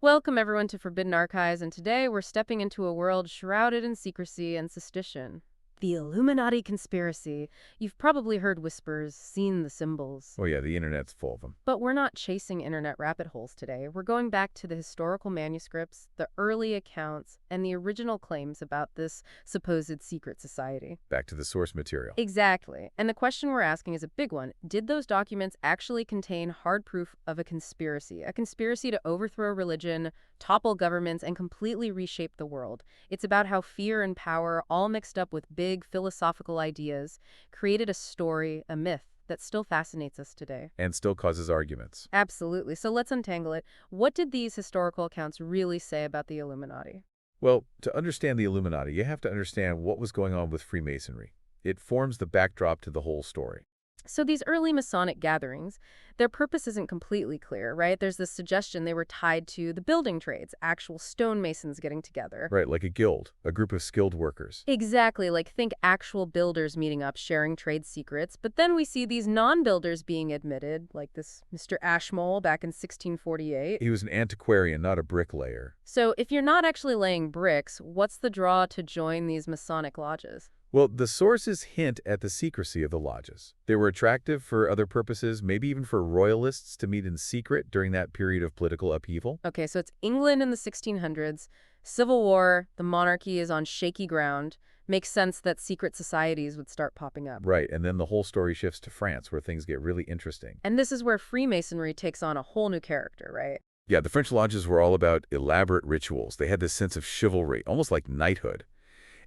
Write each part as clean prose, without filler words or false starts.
Welcome everyone to Forbidden Archives, and today we're stepping into a world shrouded in secrecy and suspicion. The Illuminati conspiracy. You've probably heard whispers, seen the symbols. Oh yeah, the internet's full of them. But we're not chasing internet rabbit holes today. We're going back to the historical manuscripts, the early accounts, and the original claims about this supposed secret society. Back to the source material. Exactly. And the question we're asking is a big one. Did those documents actually contain hard proof of a conspiracy? A conspiracy to overthrow religion, topple governments, and completely reshape the world. It's about how fear and power, all mixed up with big philosophical ideas, created a story, a myth, that still fascinates us today. And still causes arguments. Absolutely. So let's untangle it. What did these historical accounts really say about the Illuminati? Well, to understand the Illuminati, you have to understand what was going on with Freemasonry. It forms the backdrop to the whole story. So these early Masonic gatherings, their purpose isn't completely clear, right? There's this suggestion they were tied to the building trades, actual stonemasons getting together. Right, like a guild, a group of skilled workers. Exactly, like think actual builders meeting up, sharing trade secrets. But then we see these non-builders being admitted, like this Mr. Ashmole back in 1648. He was an antiquarian, not a bricklayer. So if you're not actually laying bricks, what's the draw to join these Masonic lodges? Well, the sources hint at the secrecy of the lodges. They were attractive for other purposes, maybe even for royalists to meet in secret during that period of political upheaval. Okay, so it's England in the 1600s, Civil War, the monarchy is on shaky ground. Makes sense that secret societies would start popping up. Right, and then the whole story shifts to France, where things get really interesting. And this is where Freemasonry takes on a whole new character, right? Yeah, the French lodges were all about elaborate rituals. They had this sense of chivalry, almost like knighthood.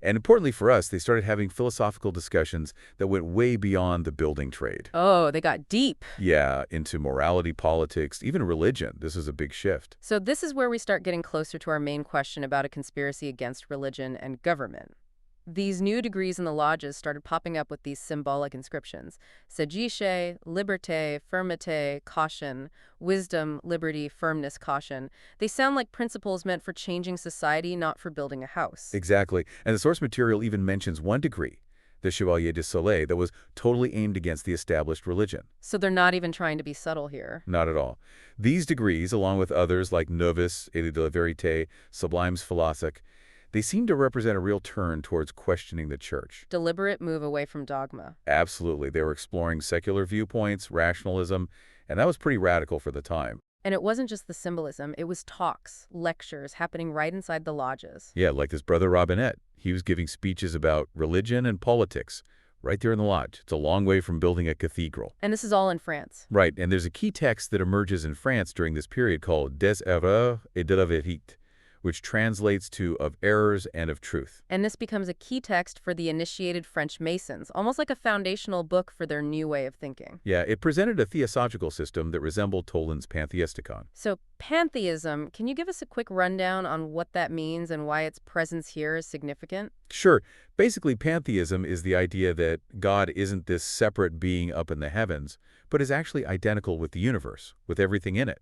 And importantly for us, they started having philosophical discussions that went way beyond the building trade. Oh, they got deep. Yeah, into morality, politics, even religion. This is a big shift. So this is where we start getting closer to our main question about a conspiracy against religion and government. These new degrees in the lodges started popping up with these symbolic inscriptions. Sagesse, liberté, fermeté, caution, wisdom, liberty, firmness, caution. They sound like principles meant for changing society, not for building a house. Exactly. And the source material even mentions one degree, the Chevalier du Soleil, that was totally aimed against the established religion. So they're not even trying to be subtle here. Not at all. These degrees, along with others like Novus, Élu de la Vérité, Sublimes Philosophic, they seem to represent a real turn towards questioning the church. Deliberate move away from dogma. Absolutely. They were exploring secular viewpoints, rationalism, and that was pretty radical for the time. And it wasn't just the symbolism, it was talks, lectures happening right inside the lodges. Yeah, like this brother Robinette. He was giving speeches about religion and politics right there in the lodge. It's a long way from building a cathedral. And this is all in France. Right, and there's a key text that emerges in France during this period called Des erreurs et de la vérité, which translates to of errors and of truth. And this becomes a key text for the initiated French Masons, almost like a foundational book for their new way of thinking. Yeah, it presented a theosophical system that resembled Toland's pantheisticon. So pantheism, can you give us a quick rundown on what that means and why its presence here is significant? Sure. Basically, pantheism is the idea that God isn't this separate being up in the heavens, but is actually identical with the universe, with everything in it.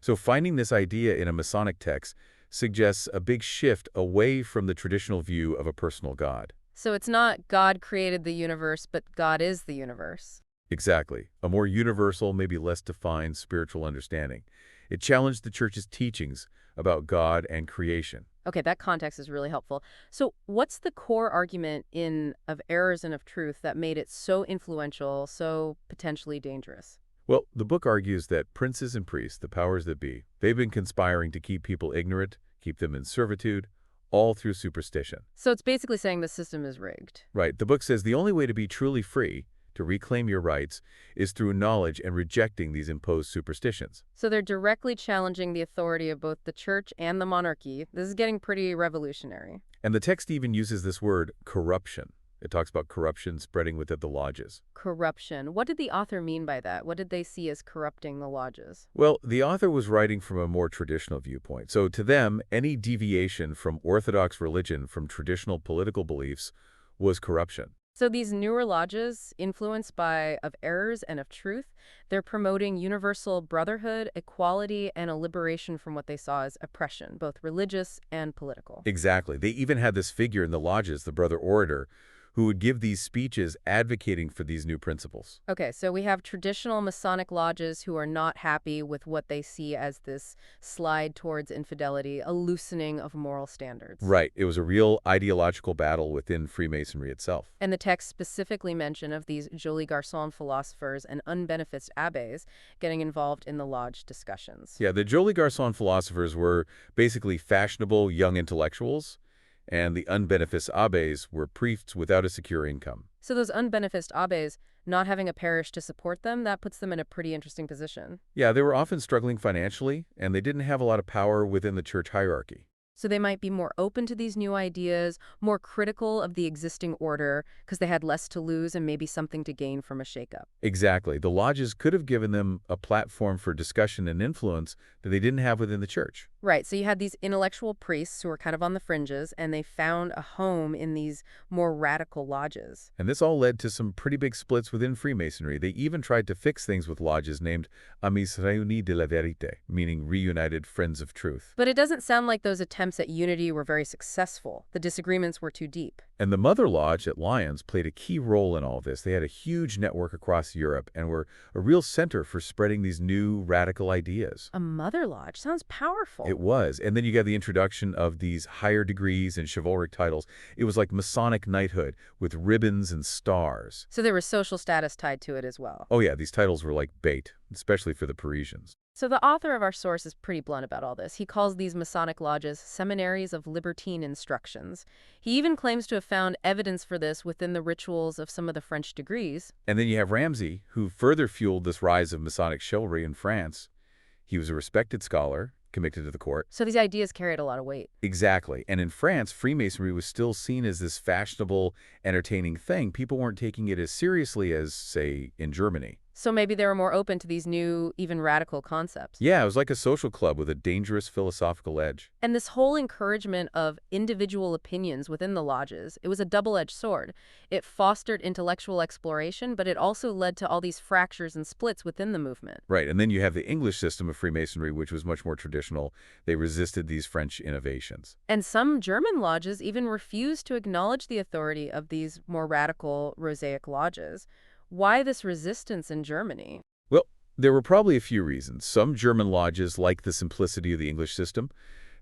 So finding this idea in a Masonic text suggests a big shift away from the traditional view of a personal God. So it's not God created the universe, but God is the universe. Exactly. A more universal, maybe less defined spiritual understanding. It challenged the church's teachings about God and creation. Okay, that context is really helpful. So what's the core argument in Of Errors and of Truth that made it so influential, so potentially dangerous? Well, the book argues that princes and priests, the powers that be, they've been conspiring to keep people ignorant, keep them in servitude, all through superstition. So it's basically saying the system is rigged. Right. The book says the only way to be truly free, to reclaim your rights, is through knowledge and rejecting these imposed superstitions. So they're directly challenging the authority of both the church and the monarchy. This is getting pretty revolutionary. And the text even uses this word, corruption. It talks about corruption spreading within the lodges. Corruption. What did the author mean by that? What did they see as corrupting the lodges? Well, the author was writing from a more traditional viewpoint. So to them, any deviation from orthodox religion, from traditional political beliefs, was corruption. So these newer lodges, influenced by Of Errors and of Truth, they're promoting universal brotherhood, equality, and a liberation from what they saw as oppression, both religious and political. Exactly. They even had this figure in the lodges, the brother orator, who would give these speeches advocating for these new principles. Okay, so we have traditional Masonic lodges who are not happy with what they see as this slide towards infidelity, a loosening of moral standards. Right. It was a real ideological battle within Freemasonry itself. And the text specifically mention of these joli garçon philosophers and unbeneficed abbés getting involved in the lodge discussions. Yeah, the Joli Garçon philosophers were basically fashionable young intellectuals, and the unbeneficed abbés were priests without a secure income. So those unbeneficed abbés, not having a parish to support them, that puts them in a pretty interesting position. Yeah, they were often struggling financially, and they didn't have a lot of power within the church hierarchy. So they might be more open to these new ideas, more critical of the existing order, because they had less to lose and maybe something to gain from a shakeup. Exactly. The lodges could have given them a platform for discussion and influence that they didn't have within the church. Right, so you had these intellectual priests who were kind of on the fringes, and they found a home in these more radical lodges. And this all led to some pretty big splits within Freemasonry. They even tried to fix things with lodges named Amis Réunis de la Vérité, meaning reunited friends of truth. But it doesn't sound like those attempts at unity were very successful. The disagreements were too deep. And the Mother Lodge at Lyons played a key role in all this. They had a huge network across Europe and were a real center for spreading these new radical ideas. A mother lodge sounds powerful. It was. And then you got the introduction of these higher degrees and chivalric titles. It was like Masonic knighthood with ribbons and stars. So there was social status tied to it as well. Oh yeah, these titles were like bait, especially for the Parisians. So the author of our source is pretty blunt about all this. He calls these Masonic lodges seminaries of libertine instructions. He even claims to have found evidence for this within the rituals of some of the French degrees. And then you have Ramsay, who further fueled this rise of Masonic chivalry in France. He was a respected scholar, committed to the court. So these ideas carried a lot of weight. Exactly. And in France, Freemasonry was still seen as this fashionable, entertaining thing. People weren't taking it as seriously as, say, in Germany. So maybe they were more open to these new, even radical concepts. Yeah, it was like a social club with a dangerous philosophical edge. And this whole encouragement of individual opinions within the lodges, it was a double-edged sword. It fostered intellectual exploration, but it also led to all these fractures and splits within the movement. Right, and then you have the English system of Freemasonry, which was much more traditional. They resisted these French innovations. And some German lodges even refused to acknowledge the authority of these more radical Rosaic lodges. Why this resistance in Germany? Well, there were probably a few reasons. Some German lodges liked the simplicity of the English system.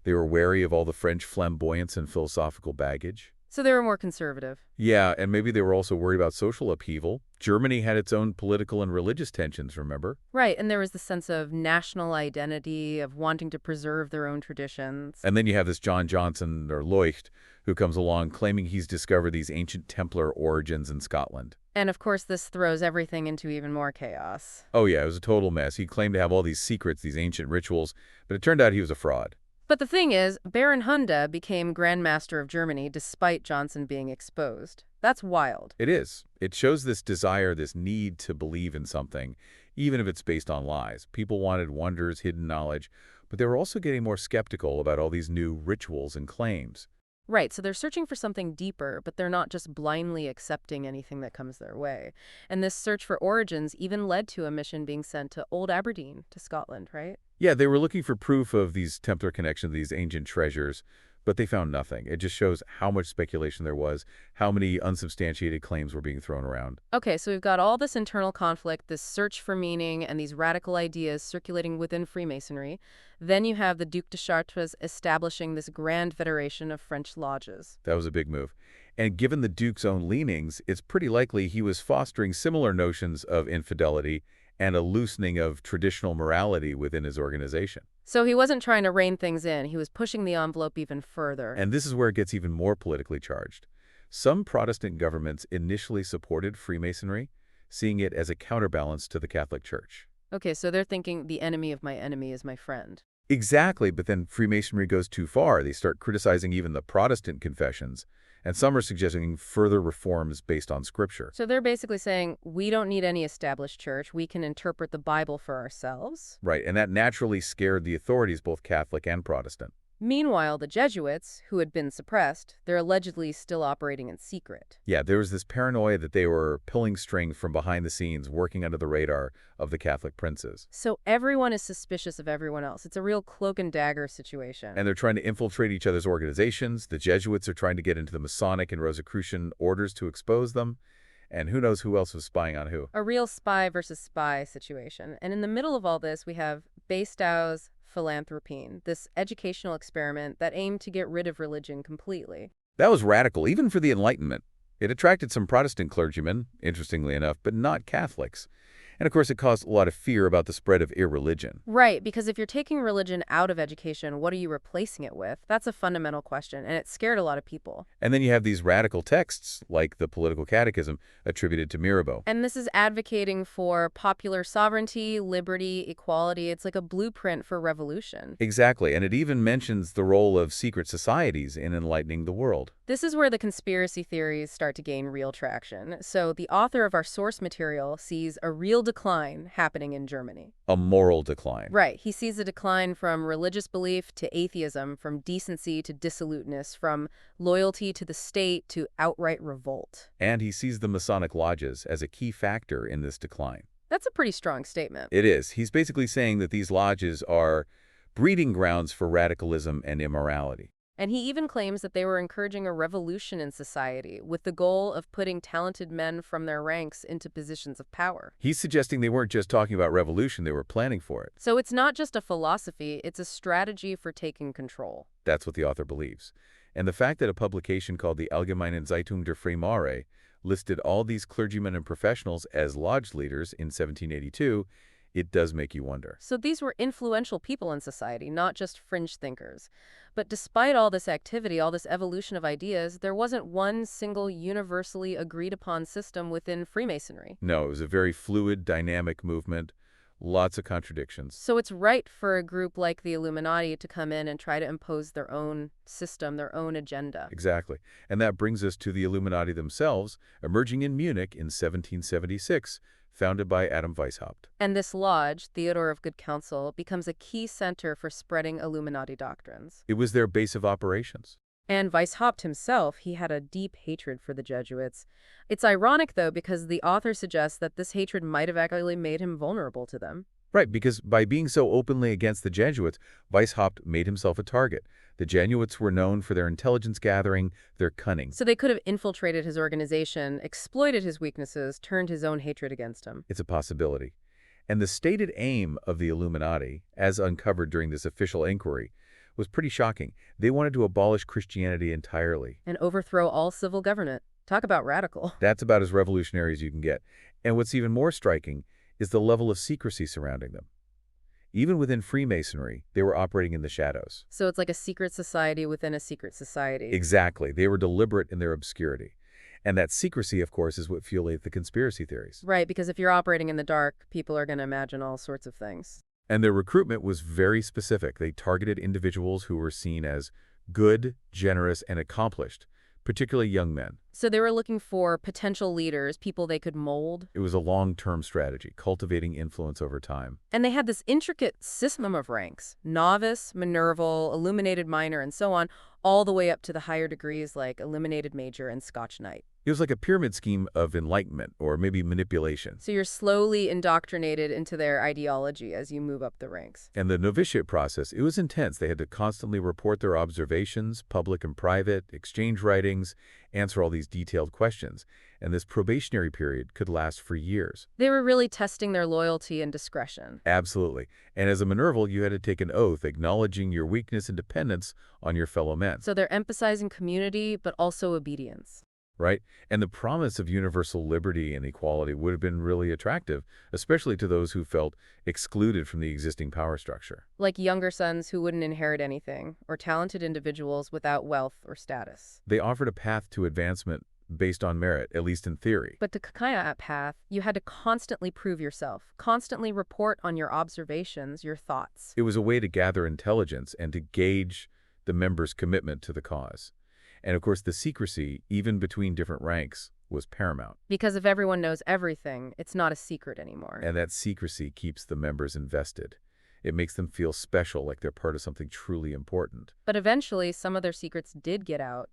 They were wary of all the French flamboyance and philosophical baggage. So they were more conservative. Yeah, and maybe they were also worried about social upheaval. Germany had its own political and religious tensions, remember? Right, and there was the sense of national identity, of wanting to preserve their own traditions. And then you have this John Johnson, or Leucht, who comes along claiming he's discovered these ancient Templar origins in Scotland. And of course, this throws everything into even more chaos. Oh yeah, it was a total mess. He claimed to have all these secrets, these ancient rituals, but it turned out he was a fraud. But the thing is, Baron Hunde became Grand Master of Germany despite Johnson being exposed. That's wild. It is. It shows this desire, this need to believe in something, even if it's based on lies. People wanted wonders, hidden knowledge, but they were also getting more skeptical about all these new rituals and claims. Right, so they're searching for something deeper, but they're not just blindly accepting anything that comes their way. And this search for origins even led to a mission being sent to Old Aberdeen, to Scotland, right? Yeah, they were looking for proof of these Templar connections, these ancient treasures, but they found nothing. It just shows how much speculation there was, how many unsubstantiated claims were being thrown around. Okay, so we've got all this internal conflict, this search for meaning, and these radical ideas circulating within Freemasonry. Then you have the Duc de Chartres establishing this grand federation of French lodges. That was a big move. And given the Duke's own leanings, it's pretty likely he was fostering similar notions of infidelity and a loosening of traditional morality within his organization. So he wasn't trying to rein things in, he was pushing the envelope even further. And this is where it gets even more politically charged. Some Protestant governments initially supported Freemasonry, seeing it as a counterbalance to the Catholic Church. Okay, so they're thinking the enemy of my enemy is my friend. Exactly, but then Freemasonry goes too far. They start criticizing even the Protestant confessions, and some are suggesting further reforms based on Scripture. So they're basically saying, we don't need any established church, we can interpret the Bible for ourselves. Right, and that naturally scared the authorities, both Catholic and Protestant. Meanwhile, the Jesuits, who had been suppressed, they're allegedly still operating in secret. Yeah, there was this paranoia that they were pulling strings from behind the scenes, working under the radar of the Catholic princes. So everyone is suspicious of everyone else. It's a real cloak and dagger situation. And they're trying to infiltrate each other's organizations. The Jesuits are trying to get into the Masonic and Rosicrucian orders to expose them. And who knows who else was spying on who. A real spy versus spy situation. And in the middle of all this, we have Bestow's Philanthropine, this educational experiment that aimed to get rid of religion completely. That was radical, even for the Enlightenment. It attracted some Protestant clergymen, interestingly enough, but not Catholics. And of course, it caused a lot of fear about the spread of irreligion. Right, because if you're taking religion out of education, what are you replacing it with? That's a fundamental question, and it scared a lot of people. And then you have these radical texts, like the Political Catechism, attributed to Mirabeau. And this is advocating for popular sovereignty, liberty, equality. It's like a blueprint for revolution. Exactly, and it even mentions the role of secret societies in enlightening the world. This is where the conspiracy theories start to gain real traction. So the author of our source material sees a real decline happening in Germany. A moral decline. Right. He sees a decline from religious belief to atheism, from decency to dissoluteness, from loyalty to the state to outright revolt. And he sees the Masonic lodges as a key factor in this decline. That's a pretty strong statement. It is. He's basically saying that these lodges are breeding grounds for radicalism and immorality. And he even claims that they were encouraging a revolution in society with the goal of putting talented men from their ranks into positions of power. He's suggesting they weren't just talking about revolution, they were planning for it. So it's not just a philosophy, it's a strategy for taking control. That's what the author believes. And the fact that a publication called the Allgemeine Zeitung der Freimaurer listed all these clergymen and professionals as lodge leaders in 1782, it does make you wonder. So these were influential people in society, not just fringe thinkers. But despite all this activity, all this evolution of ideas, there wasn't one single universally agreed upon system within Freemasonry. No, it was a very fluid, dynamic movement, lots of contradictions. So it's right for a group like the Illuminati to come in and try to impose their own system, their own agenda. Exactly. And that brings us to the Illuminati themselves, emerging in Munich in 1776, founded by Adam Weishaupt. And this lodge, Theodore of Good Counsel, becomes a key center for spreading Illuminati doctrines. It was their base of operations. And Weishaupt himself, he had a deep hatred for the Jesuits. It's ironic, though, because the author suggests that this hatred might have actually made him vulnerable to them. Right, because by being so openly against the Jesuits, Weishaupt made himself a target. The Jesuits were known for their intelligence gathering, their cunning. So they could have infiltrated his organization, exploited his weaknesses, turned his own hatred against him. It's a possibility. And the stated aim of the Illuminati, as uncovered during this official inquiry, was pretty shocking. They wanted to abolish Christianity entirely. And overthrow all civil government. Talk about radical. That's about as revolutionary as you can get. And what's even more striking is the level of secrecy surrounding them. Even within Freemasonry, they were operating in the shadows. So it's like a secret society within a secret society. Exactly. They were deliberate in their obscurity. And that secrecy, of course, is what fueled the conspiracy theories. Right, because if you're operating in the dark, people are going to imagine all sorts of things. And their recruitment was very specific. They targeted individuals who were seen as good, generous, and accomplished, particularly young men. So they were looking for potential leaders, people they could mold. It was a long-term strategy, cultivating influence over time. And they had this intricate system of ranks, novice, minerval, illuminated minor, and so on, all the way up to the higher degrees like illuminated major and Scotch Knight. It was like a pyramid scheme of enlightenment, or maybe manipulation. So you're slowly indoctrinated into their ideology as you move up the ranks. And the novitiate process, it was intense. They had to constantly report their observations, public and private, exchange writings, answer all these detailed questions. And this probationary period could last for years. They were really testing their loyalty and discretion. Absolutely. And as a Minerval, you had to take an oath acknowledging your weakness and dependence on your fellow men. So they're emphasizing community, but also obedience. Right? And the promise of universal liberty and equality would have been really attractive, especially to those who felt excluded from the existing power structure. Like younger sons who wouldn't inherit anything, or talented individuals without wealth or status. They offered a path to advancement based on merit, at least in theory. But to carry that path, you had to constantly prove yourself, constantly report on your observations, your thoughts. It was a way to gather intelligence and to gauge the members' commitment to the cause. And of course, the secrecy, even between different ranks, was paramount. Because if everyone knows everything, it's not a secret anymore. And that secrecy keeps the members invested. It makes them feel special, like they're part of something truly important. But eventually, some of their secrets did get out.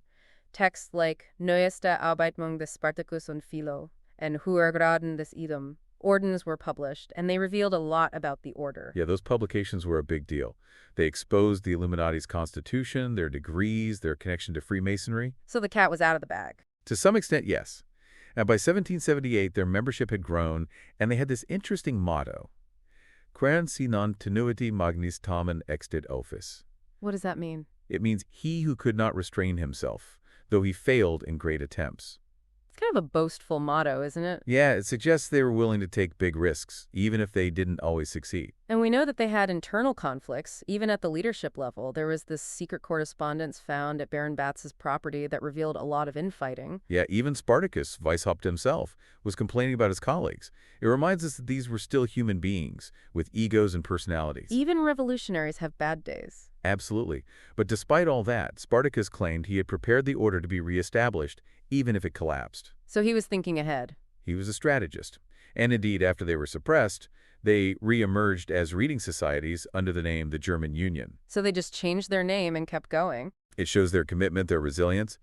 Texts like Neueste Arbeitmung des Spartacus und Philo and Huergraden des Idem ordens were published, and they revealed a lot about the order. Yeah, those publications were a big deal. They exposed the Illuminati's constitution, their degrees, their connection to Freemasonry. So the cat was out of the bag. To some extent, yes. And by 1778, their membership had grown, and they had this interesting motto, Quern si non tenuiti magnis tamen extit office. What does that mean? It means he who could not restrain himself, though he failed in great attempts. It's kind of a boastful motto, isn't it? Yeah, it suggests they were willing to take big risks, even if they didn't always succeed. And we know that they had internal conflicts, even at the leadership level. There was this secret correspondence found at Baron Batz's property that revealed a lot of infighting. Yeah, even Spartacus, Weishaupt himself, was complaining about his colleagues. It reminds us that these were still human beings, with egos and personalities. Even revolutionaries have bad days. Absolutely. But despite all that, Spartacus claimed he had prepared the order to be reestablished, even if it collapsed. So he was thinking ahead. He was a strategist. And indeed, after they were suppressed, they re-emerged as reading societies under the name the German Union. So they just changed their name and kept going. It shows their commitment, their resilience.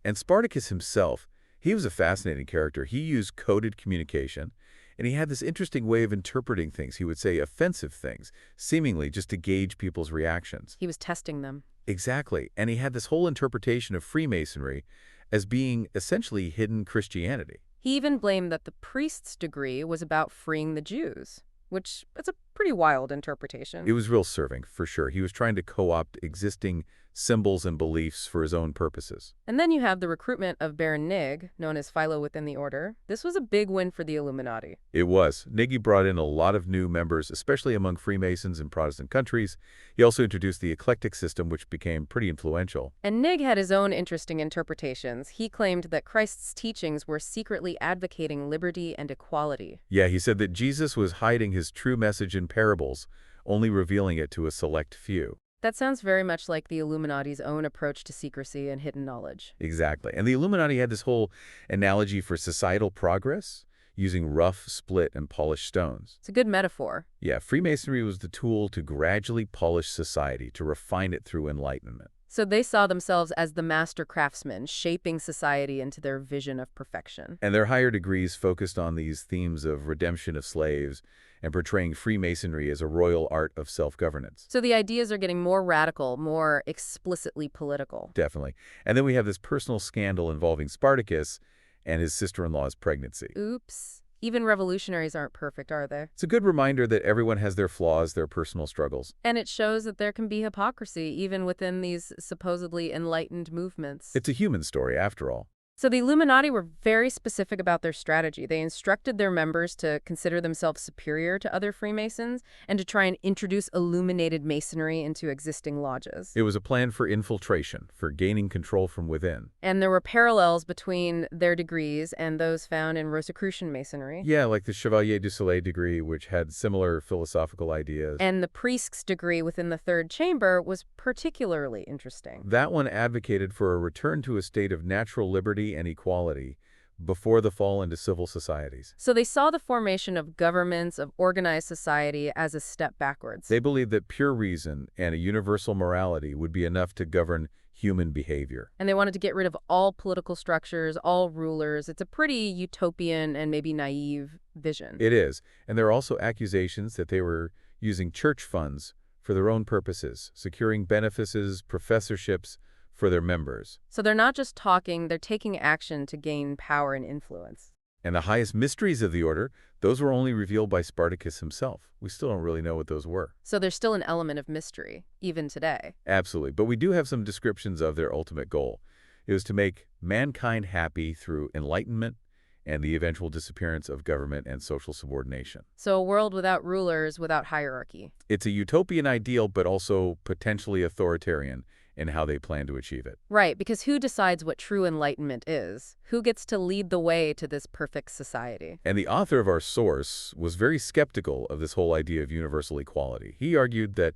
And Spartacus himself, he was a fascinating character. He used coded communication, and he had this interesting way of interpreting things. He would say offensive things, seemingly just to gauge people's reactions. He was testing them. Exactly. And he had this whole interpretation of Freemasonry as being essentially hidden Christianity. He even blamed that the priest's degree was about freeing the Jews, which is a pretty wild interpretation. It was real serving, for sure. He was trying to co-opt existing symbols and beliefs for his own purposes. And then you have the recruitment of Baron Nig, known as Philo within the order. This was a big win for the Illuminati. It was. Niggy brought in a lot of new members, especially among Freemasons in Protestant countries. He also introduced the eclectic system, which became pretty influential. And Nig had his own interesting interpretations. He claimed that Christ's teachings were secretly advocating liberty and equality. Yeah, he said that Jesus was hiding his true message in parables, only revealing it to a select few. That sounds very much like the Illuminati's own approach to secrecy and hidden knowledge. Exactly. And the Illuminati had this whole analogy for societal progress, using rough, split, and polished stones. It's a good metaphor. Yeah, Freemasonry was the tool to gradually polish society, to refine it through Enlightenment. So they saw themselves as the master craftsmen, shaping society into their vision of perfection. And their higher degrees focused on these themes of redemption of slaves and portraying Freemasonry as a royal art of self-governance. So the ideas are getting more radical, more explicitly political. Definitely. And then we have this personal scandal involving Spartacus and his sister-in-law's pregnancy. Oops. Even revolutionaries aren't perfect, are they? It's a good reminder that everyone has their flaws, their personal struggles. And it shows that there can be hypocrisy even within these supposedly enlightened movements. It's a human story, after all. So the Illuminati were very specific about their strategy. They instructed their members to consider themselves superior to other Freemasons and to try and introduce illuminated masonry into existing lodges. It was a plan for infiltration, for gaining control from within. And there were parallels between their degrees and those found in Rosicrucian masonry. Yeah, like the Chevalier du Soleil degree, which had similar philosophical ideas. And the priest's degree within the third chamber was particularly interesting. That one advocated for a return to a state of natural liberty and equality before the fall into civil societies. So they saw the formation of governments, of organized society, as a step backwards. They believed that pure reason and a universal morality would be enough to govern human behavior. And they wanted to get rid of all political structures, all rulers. It's a pretty utopian and maybe naive vision. It is. And there are also accusations that they were using church funds for their own purposes, securing benefices, professorships for their members. So they're not just talking, they're taking action to gain power and influence. And the highest mysteries of the order, those were only revealed by Spartacus himself. We still don't really know what those were. So there's still an element of mystery, even today. Absolutely. But we do have some descriptions of their ultimate goal. It was to make mankind happy through enlightenment and the eventual disappearance of government and social subordination. So a world without rulers, without hierarchy. It's a utopian ideal, but also potentially authoritarian in how they plan to achieve it. Right, because who decides what true enlightenment is? Who gets to lead the way to this perfect society? And the author of our source was very skeptical of this whole idea of universal equality. He argued that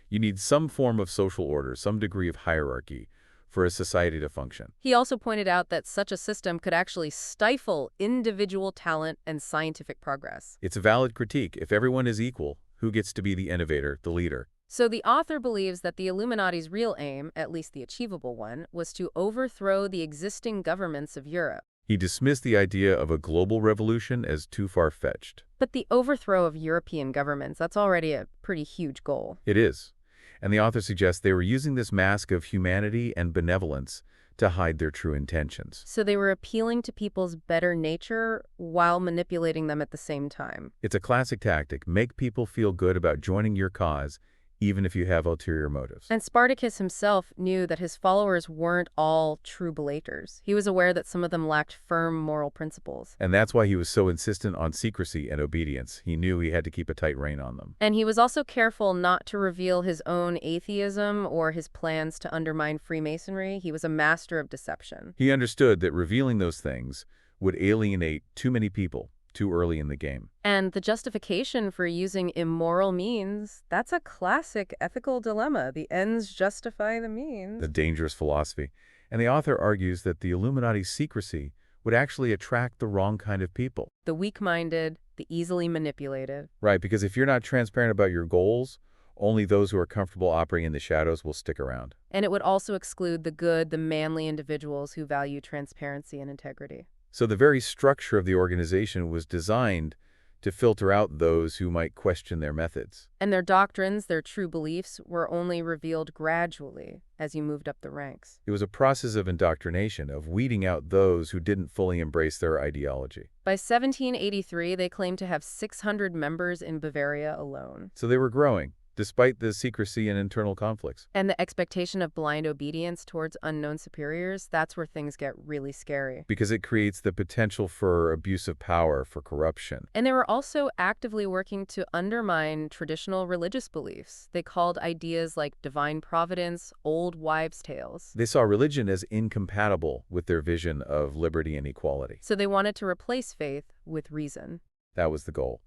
you need some form of social order, some degree of hierarchy, for a society to function. He also pointed out that such a system could actually stifle individual talent and scientific progress. It's a valid critique. If everyone is equal, Who gets to be the innovator, the leader? So the author believes that the Illuminati's real aim, at least the achievable one, was to overthrow the existing governments of Europe. He dismissed the idea of a global revolution as too far-fetched. But the overthrow of European governments, that's already a pretty huge goal. It is. And the author suggests they were using this mask of humanity and benevolence to hide their true intentions. So they were appealing to people's better nature while manipulating them at the same time. It's a classic tactic. Make people feel good about joining your cause, even if you have ulterior motives. And Spartacus himself knew that his followers weren't all true belators. He was aware that some of them lacked firm moral principles. And that's why he was so insistent on secrecy and obedience. He knew he had to keep a tight rein on them. And he was also careful not to reveal his own atheism or his plans to undermine Freemasonry. He was a master of deception. He understood that revealing those things would alienate too many people too early in the game. And the justification for using immoral means, that's a classic ethical dilemma. The ends justify the means. The dangerous philosophy. And the author argues that the Illuminati's secrecy would actually attract the wrong kind of people. The weak-minded, the easily manipulated. Right, because if you're not transparent about your goals, only those who are comfortable operating in the shadows will stick around. And it would also exclude the good, the manly individuals who value transparency and integrity. So the very structure of the organization was designed to filter out those who might question their methods. And their doctrines, their true beliefs, were only revealed gradually as you moved up the ranks. It was a process of indoctrination, of weeding out those who didn't fully embrace their ideology. By 1783, they claimed to have 600 members in Bavaria alone. So they were growing, despite the secrecy and internal conflicts. And the expectation of blind obedience towards unknown superiors, that's where things get really scary. Because it creates the potential for abuse of power, for corruption. And they were also actively working to undermine traditional religious beliefs. They called ideas like divine providence old wives' tales. They saw religion as incompatible with their vision of liberty and equality. So they wanted to replace faith with reason. That was the goal.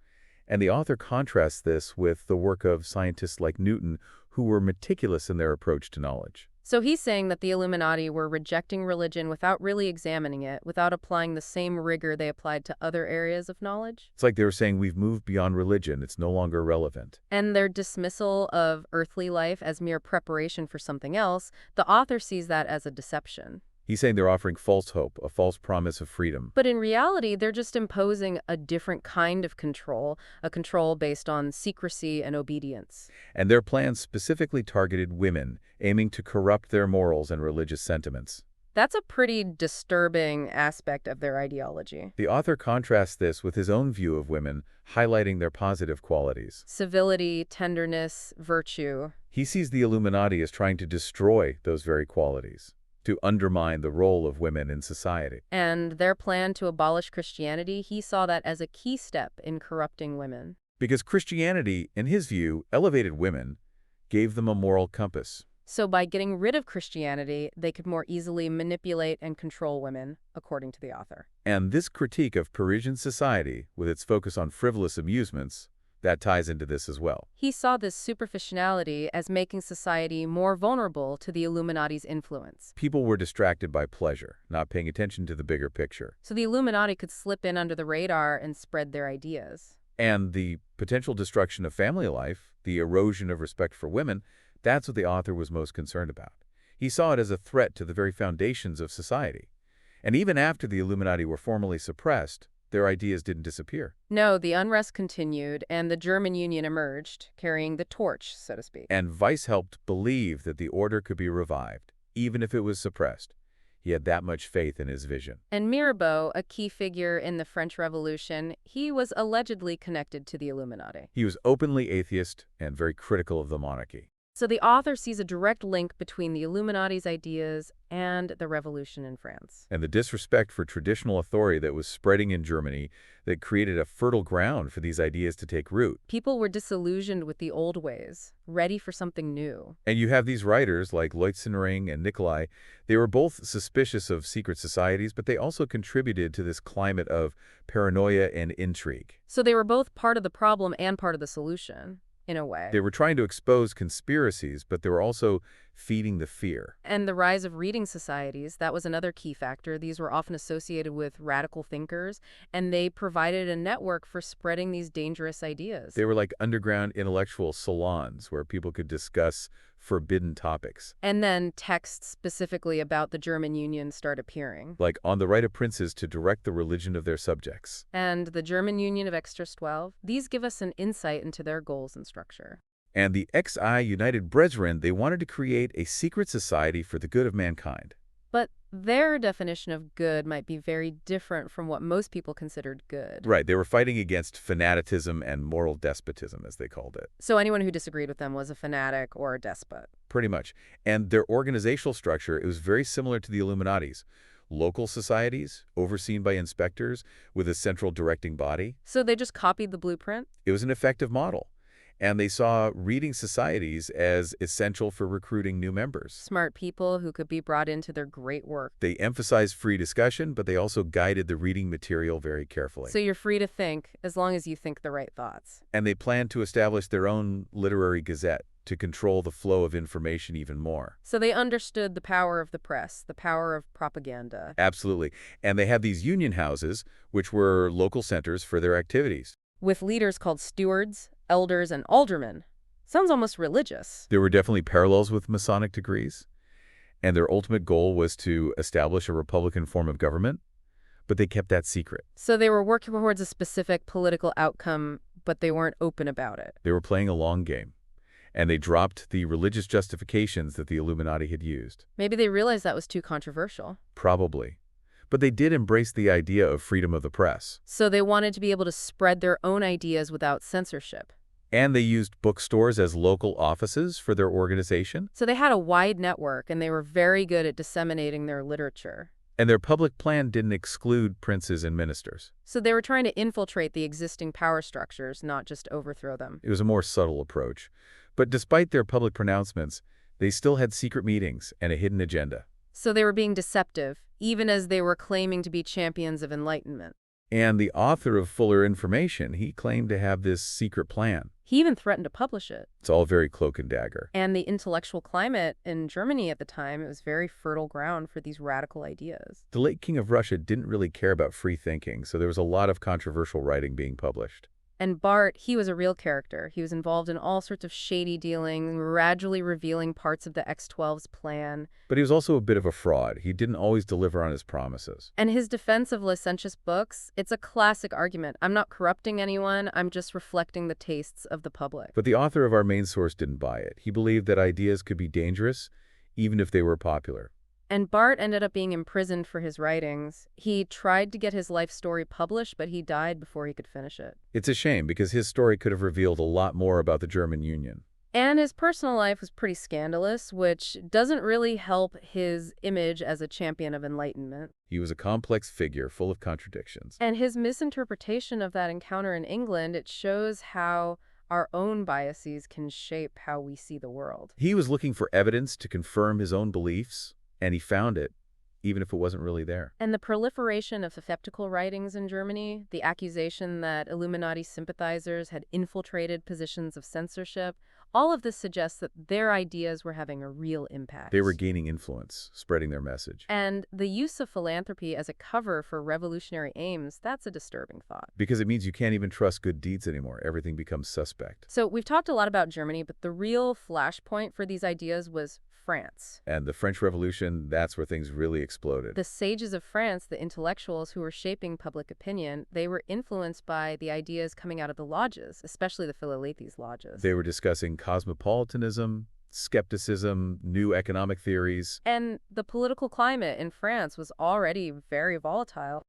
And the author contrasts this with the work of scientists like Newton, who were meticulous in their approach to knowledge. So he's saying that the Illuminati were rejecting religion without really examining it, without applying the same rigor they applied to other areas of knowledge. It's like they were saying, we've moved beyond religion. It's no longer relevant. And their dismissal of earthly life as mere preparation for something else, the author sees that as a deception. He's saying they're offering false hope, a false promise of freedom. But in reality, they're just imposing a different kind of control, a control based on secrecy and obedience. And their plans specifically targeted women, aiming to corrupt their morals and religious sentiments. That's a pretty disturbing aspect of their ideology. The author contrasts this with his own view of women, highlighting their positive qualities. Civility, tenderness, virtue. He sees the Illuminati as trying to destroy those very qualities, to undermine the role of women in society. And their plan to abolish Christianity, he saw that as a key step in corrupting women. Because Christianity, in his view, elevated women, gave them a moral compass. So by getting rid of Christianity, they could more easily manipulate and control women, according to the author. And this critique of Parisian society, with its focus on frivolous amusements, that ties into this as well. He saw this superficiality as making society more vulnerable to the Illuminati's influence. People were distracted by pleasure, not paying attention to the bigger picture. So the Illuminati could slip in under the radar and spread their ideas. And the potential destruction of family life, the erosion of respect for women, that's what the author was most concerned about. He saw it as a threat to the very foundations of society. And even after the Illuminati were formally suppressed, their ideas didn't disappear. No, the unrest continued, and the German Union emerged, carrying the torch, so to speak. And Weiss helped believe that the order could be revived, even if it was suppressed. He had that much faith in his vision. And Mirabeau, a key figure in the French Revolution, he was allegedly connected to the Illuminati. He was openly atheist and very critical of the monarchy. So the author sees a direct link between the Illuminati's ideas and the revolution in France. And the disrespect for traditional authority that was spreading in Germany that created a fertile ground for these ideas to take root. People were disillusioned with the old ways, ready for something new. And you have these writers like Leutzenring and Nicolai. They were both suspicious of secret societies, but they also contributed to this climate of paranoia and intrigue. So they were both part of the problem and part of the solution. in a way. They were trying to expose conspiracies, but they were also feeding the fear. And the rise of reading societies, that was another key factor. These were often associated with radical thinkers, and they provided a network for spreading these dangerous ideas. They were like underground intellectual salons where people could discuss forbidden topics. And then texts specifically about the German Union start appearing. Like on the right of princes to direct the religion of their subjects. And the German Union of Extras 12, these give us an insight into their goals and structure. And the XI United Brethren, they wanted to create a secret society for the good of mankind. But their definition of good might be very different from what most people considered good. Right, they were fighting against fanaticism and moral despotism, as they called it. So anyone who disagreed with them was a fanatic or a despot. Pretty much. And their organizational structure, it was very similar to the Illuminati's. Local societies, overseen by inspectors, with a central directing body. So they just copied the blueprint? It was an effective model. And they saw reading societies as essential for recruiting new members. Smart people who could be brought into their great work. They emphasized free discussion, but they also guided the reading material very carefully. So you're free to think, as long as you think the right thoughts. And they planned to establish their own literary gazette to control the flow of information even more. So they understood the power of the press, the power of propaganda. Absolutely. And they had these union houses, which were local centers for their activities. With leaders called stewards, elders, and aldermen. Sounds almost religious. There were definitely parallels with Masonic degrees, and their ultimate goal was to establish a republican form of government, but they kept that secret. So they were working towards a specific political outcome, but they weren't open about it. They were playing a long game, and they dropped the religious justifications that the Illuminati had used. Maybe they realized that was too controversial. Probably. But they did embrace the idea of freedom of the press. So they wanted to be able to spread their own ideas without censorship. And they used bookstores as local offices for their organization. So they had a wide network, and they were very good at disseminating their literature. And their public plan didn't exclude princes and ministers. So they were trying to infiltrate the existing power structures, not just overthrow them. It was a more subtle approach. But despite their public pronouncements, they still had secret meetings and a hidden agenda. So they were being deceptive, even as they were claiming to be champions of Enlightenment. And the author of Fuller Information, he claimed to have this secret plan. He even threatened to publish it. It's all very cloak and dagger. And the intellectual climate in Germany at the time, it was very fertile ground for these radical ideas. The late King of Russia didn't really care about free thinking, so there was a lot of controversial writing being published. And Bart, he was a real character. He was involved in all sorts of shady dealing, gradually revealing parts of the X-12's plan. But he was also a bit of a fraud. He didn't always deliver on his promises. And his defense of licentious books, it's a classic argument. I'm not corrupting anyone, I'm just reflecting the tastes of the public. But the author of our main source didn't buy it. He believed that ideas could be dangerous, even if they were popular. And Bart ended up being imprisoned for his writings. He tried to get his life story published, but he died before he could finish it. It's a shame, because his story could have revealed a lot more about the German Union. And his personal life was pretty scandalous, which doesn't really help his image as a champion of Enlightenment. He was a complex figure full of contradictions. And his misinterpretation of that encounter in England, it shows how our own biases can shape how we see the world. He was looking for evidence to confirm his own beliefs, and he found it, even if it wasn't really there. And the proliferation of skeptical writings in Germany, the accusation that Illuminati sympathizers had infiltrated positions of censorship, all of this suggests that their ideas were having a real impact. They were gaining influence, spreading their message. And the use of philanthropy as a cover for revolutionary aims, that's a disturbing thought. Because it means you can't even trust good deeds anymore. Everything becomes suspect. So we've talked a lot about Germany, but the real flashpoint for these ideas was France. And the French Revolution, that's where things really exploded. The sages of France, the intellectuals who were shaping public opinion, they were influenced by the ideas coming out of the lodges, especially the Philalethes lodges. They were discussing cosmopolitanism, skepticism, new economic theories. And the political climate in France was already very volatile.